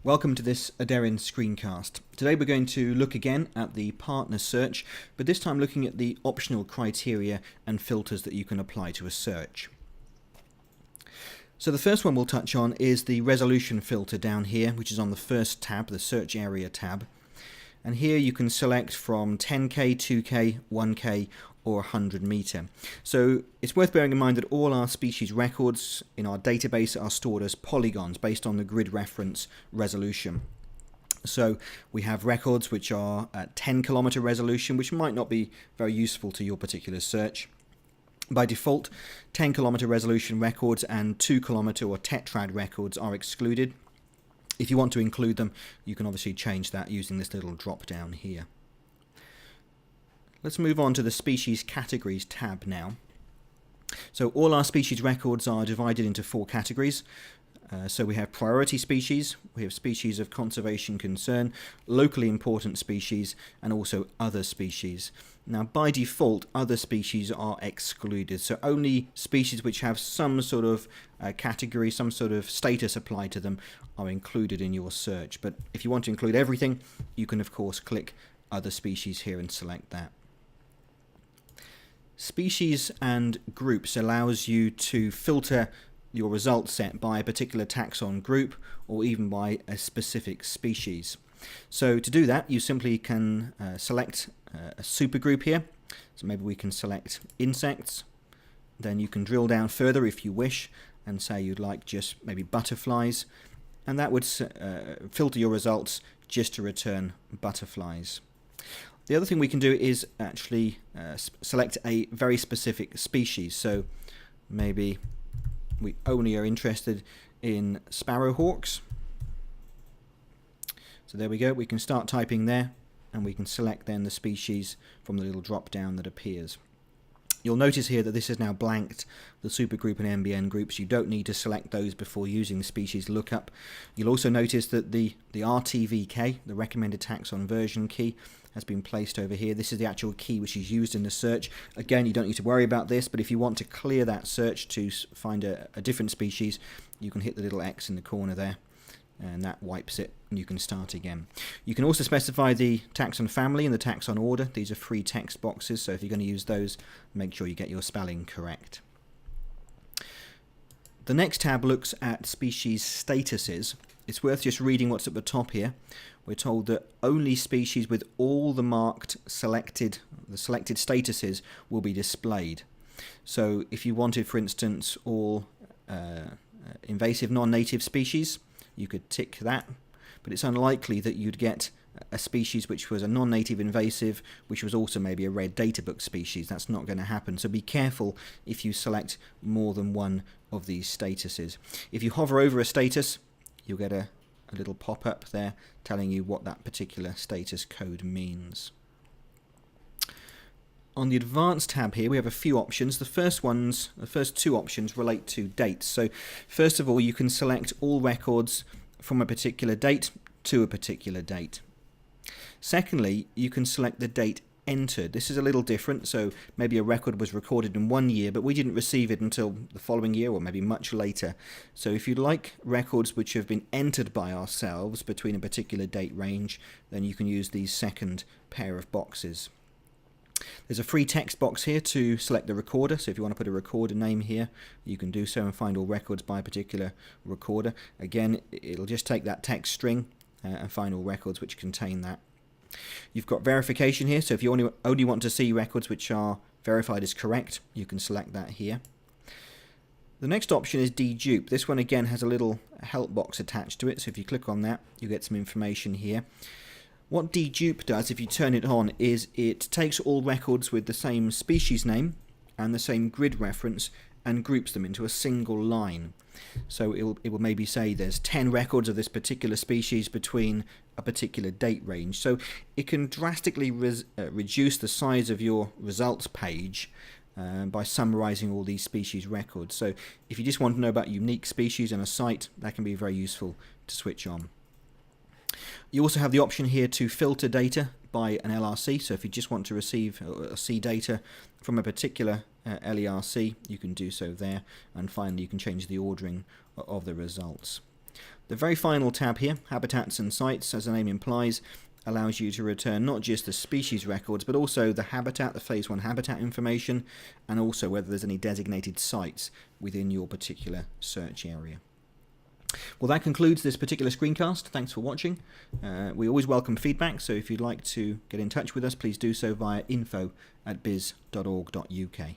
Welcome to this Aderyn screencast. Today we're going to look again at the partner search, but this time looking at the optional criteria and filters that you can apply to a search. So the first one we'll touch on is the resolution filter down here, which is on the first tab, the search area tab. And here you can select from 10K, 2K, 1K or 100 meter. So it's worth bearing in mind that all our species records in our database are stored as polygons based on the grid reference resolution. So we have records which are at 10 kilometer resolution, which might not be very useful to your particular search. By default, 10 kilometer resolution records and 2 kilometer or tetrad records are excluded. If you want to include them, you can obviously change that using this little drop down here. Let's move on to the species categories tab now. So all our species records are divided into 4 categories. So we have priority species, we have species of conservation concern, locally important species, and also other species. Now by default, other species are excluded, so only species which have some sort of category, some sort of status applied to them are included in your search. But if you want to include everything, you can of course click other species here and select that. Species and groups allows you to filter your result set by a particular taxon group or even by a specific species. So to do that, you simply can select a supergroup here. So maybe we can select insects. Then you can drill down further if you wish and say you'd like just maybe butterflies, and that would filter your results just to return butterflies. The other thing we can do is actually select a very specific species. So maybe we only are interested in sparrowhawks. So there we go, we can start typing there and we can select then the species from the little drop down that appears. You'll notice here that this has now blanked the supergroup and NBN groups. You don't need to select those before using the species lookup. You'll also notice that the RTVK, the recommended taxon version key, has been placed over here. This is the actual key which is used in the search. Again, you don't need to worry about this, but if you want to clear that search to find a different species, you can hit the little X in the corner there, and that wipes it, and you can start again. You can also specify the taxon family and the taxon order. These are free text boxes, so if you're going to use those, make sure you get your spelling correct. The next tab looks at species statuses. It's worth just reading what's at the top here. We're told that only species with all the selected statuses will be displayed. So if you wanted, for instance, all invasive non-native species, you could tick that, but it's unlikely that you'd get a species which was a non-native invasive, which was also maybe a red data book species. That's not going to happen, so be careful if you select more than one of these statuses. If you hover over a status, you'll get a little pop-up there telling you what that particular status code means. On the advanced tab here we have a few options. The first two options relate to dates. So first of all, you can select all records from a particular date to a particular date. Secondly, you can select the date entered. This is a little different, so maybe a record was recorded in one year but we didn't receive it until the following year or maybe much later. So if you'd like records which have been entered by ourselves between a particular date range, then you can use these second pair of boxes. There's a free text box here to select the recorder, so if you want to put a recorder name here, you can do so and find all records by a particular recorder. Again, it'll just take that text string and find all records which contain that. You've got verification here, so if you only want to see records which are verified as correct, you can select that here. The next option is DTube. This one again has a little help box attached to it, so if you click on that, you get some information here. What DTube does, if you turn it on, is it takes all records with the same species name and the same grid reference and groups them into a single line. So it will maybe say there's 10 records of this particular species between a particular date range. So it can drastically reduce the size of your results page by summarizing all these species records. So if you just want to know about unique species on a site, that can be very useful to switch on. You also have the option here to filter data by an LRC, so if you just want to receive or see data from a particular LERC, you can do so there, and finally you can change the ordering of the results. The very final tab here, Habitats and Sites, as the name implies, allows you to return not just the species records, but also the habitat, the phase 1 habitat information, and also whether there's any designated sites within your particular search area. Well, that concludes this particular screencast. Thanks for watching. We always welcome feedback, so if you'd like to get in touch with us, please do so via info@biz.org.uk.